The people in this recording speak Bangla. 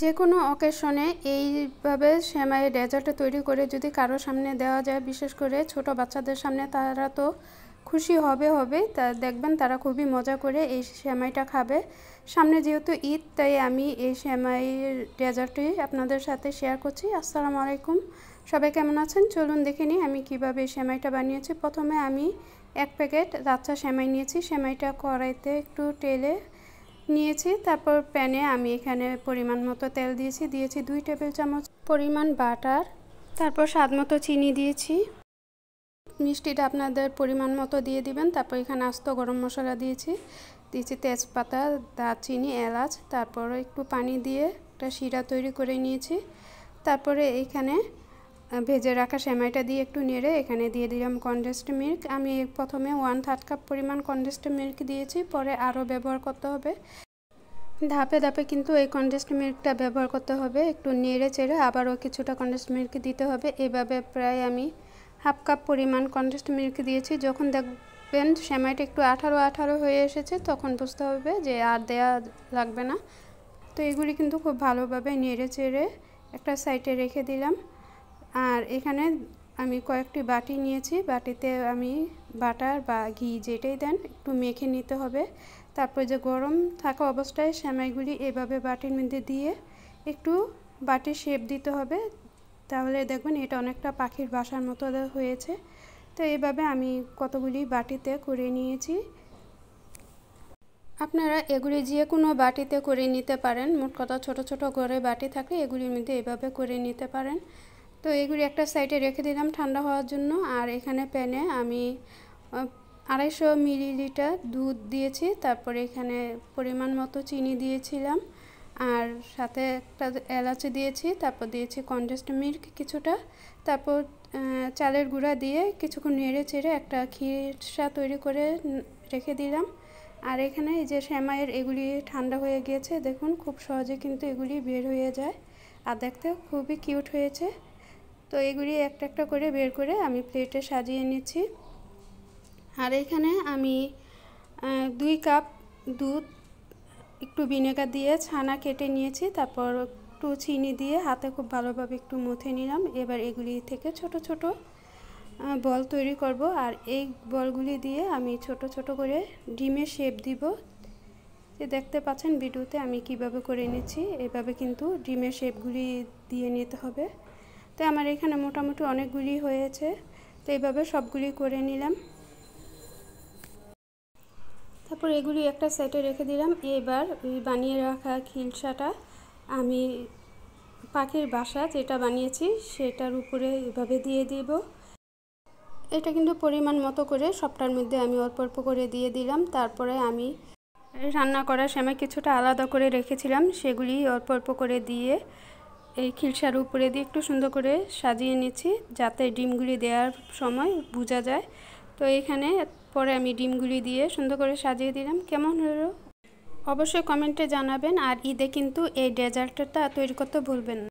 যে কোনো অকেশনে এইভাবে সেমাই ডেজার্টটা তৈরি করে যদি কারো সামনে দেওয়া যায়, বিশেষ করে ছোট বাচ্চাদের সামনে, তারা তো খুশি হবে। তা দেখবেন তারা খুবই মজা করে এই সেমাইটা খাবে। সামনে যেহেতু ঈদ, তাই আমি এই সেমাইয়ের ডেজার্টটি আপনাদের সাথে শেয়ার করছি। আসসালামু আলাইকুম, সবাই কেমন আছেন? চলুন দেখে নিই আমি কীভাবে এই সেমাইটা বানিয়েছি। প্রথমে আমি 1 প্যাকেট রাচ্চা সেমাই নিয়েছি। সেমাইটা কড়াইতে একটু টেলে নিয়েছি। তারপর প্যানে আমি এখানে পরিমাণ মতো তেল দিয়েছি 2 টেবিল চামচ পরিমাণ বাটার, তারপর স্বাদ মতো চিনি দিয়েছি। মিষ্টিটা আপনাদের পরিমাণ মতো দিয়ে দিবেন। তারপর এখানে আস্ত গরম মশলা দিয়েছি তেজপাতা, দারচিনি, এলাচ। তারপর একটু পানি দিয়ে একটা শিরা তৈরি করে নিয়েছি। তারপরে এখানে ভেজে রাখা সেমাইটা দিয়ে একটু নেড়ে এখানে দিয়ে দিলাম কনডেন্সড মিল্ক। আমি প্রথমে 1/3 কাপ পরিমাণ কনডেন্সড মিল্ক দিয়েছি, পরে আরও ব্যবহার করতে হবে। ধাপে ধাপে কিন্তু এই কনডেন্সড মিল্কটা ব্যবহার করতে হবে। একটু নেড়ে চেড়ে আবারও কিছুটা কনডেন্সড মিল্ক দিতে হবে। এভাবে প্রায় আমি 1/2 কাপ পরিমাণ কনডেন্সড মিল্ক দিয়েছি। যখন দেখবেন সেমাইটা একটু আঠালো হয়ে এসেছে, তখন বুঝতে হবে যে আর দেয়া লাগবে না। তো এগুলি কিন্তু খুব ভালোভাবে নেড়ে চেড়ে একটা সাইডে রেখে দিলাম। আর এখানে আমি কয়েকটি বাটি নিয়েছি। বাটিতে আমি বাটার বা ঘি যেটাই দেন একটু মেখে নিতে হবে। তারপর যে গরম থাকা অবস্থায় সেমাইগুলি এভাবে বাটির মধ্যে দিয়ে একটু বাটির শেপ দিতে হবে। তাহলে দেখবেন এটা অনেকটা পাখির বাসার মতো হয়েছে। তো এইভাবে আমি কতগুলি বাটিতে করে নিয়েছি। আপনারা এগুলি যে কোনো বাটিতে করে নিতে পারেন। মোট কথা ছোট ছোট ঘরে বাটি থাকলে এগুলির মধ্যে এভাবে করে নিতে পারেন। তো এগুলি একটা সাইডে রেখে দিলাম ঠান্ডা হওয়ার জন্য। আর এখানে প্যানে আমি 250 মিলিলিটার দুধ দিয়েছি। তারপরে এখানে পরিমাণ মতো চিনি দিয়েছিলাম, আর সাথে একটা এলাচি দিয়েছি। তারপর দিয়েছি কনডেন্সড মিল্ক কিছুটা। তারপর চালের গুঁড়া দিয়ে কিছুক্ষণ নেড়ে চেড়ে একটা খিরসা তৈরি করে রেখে দিলাম। আর এখানে এই যে সেমাইয়ের এগুলি ঠান্ডা হয়ে গিয়েছে, দেখুন খুব সহজে কিন্তু এগুলি বের হয়ে যায় আর দেখতে খুবই কিউট হয়েছে। তো এগুলি একটা একটা করে বের করে আমি প্লেটে সাজিয়ে নিচ্ছি। আর এখানে আমি 2 কাপ দুধ একটু ভিনেগার দিয়ে ছানা কেটে নিয়েছি। তারপর একটু চিনি দিয়ে হাতে খুব ভালোভাবে একটু মুথে নিলাম। এবার এগুলি থেকে ছোট ছোট বল তৈরি করব। আর এই বলগুলি দিয়ে আমি ছোট ছোট করে ডিমের শেপ দিব। যে দেখতে পাচ্ছেন ভিডিওতে আমি কিভাবে করে নিচ্ছি, এভাবে কিন্তু ডিমের শেপগুলি দিয়ে নিতে হবে। তো আমার এখানে মোটামুটি অনেকগুলি হয়েছে। তো এইভাবে সবগুলি করে নিলাম। তারপর এগুলি একটা সাইডে রেখে দিলাম। এবার বানিয়ে রাখা খিলসাটা আমি পাখির বাসা যেটা বানিয়েছি সেটার উপরে এভাবে দিয়ে দিব। এটা কিন্তু পরিমাণ মতো করে সবটার মধ্যে আমি অল্প অল্প করে দিয়ে দিলাম। তারপরে আমি রান্না করা সেমাই কিছুটা আলাদা করে রেখেছিলাম, সেগুলি অল্প অল্প করে দিয়ে এই খিলসার উপরে দিয়ে একটু সুন্দর করে সাজিয়ে নিচ্ছি, যাতে ডিমগুলি দেওয়ার সময় বোঝা যায়। তো এখানে পরে আমি ডিমগুলি দিয়ে সুন্দর করে সাজিয়ে দিলাম। কেমন হলো অবশ্যই কমেন্টে জানাবেন। আর ঈদে কিন্তু এই ডেজার্টটা তৈরি করতে ভুলবেন না।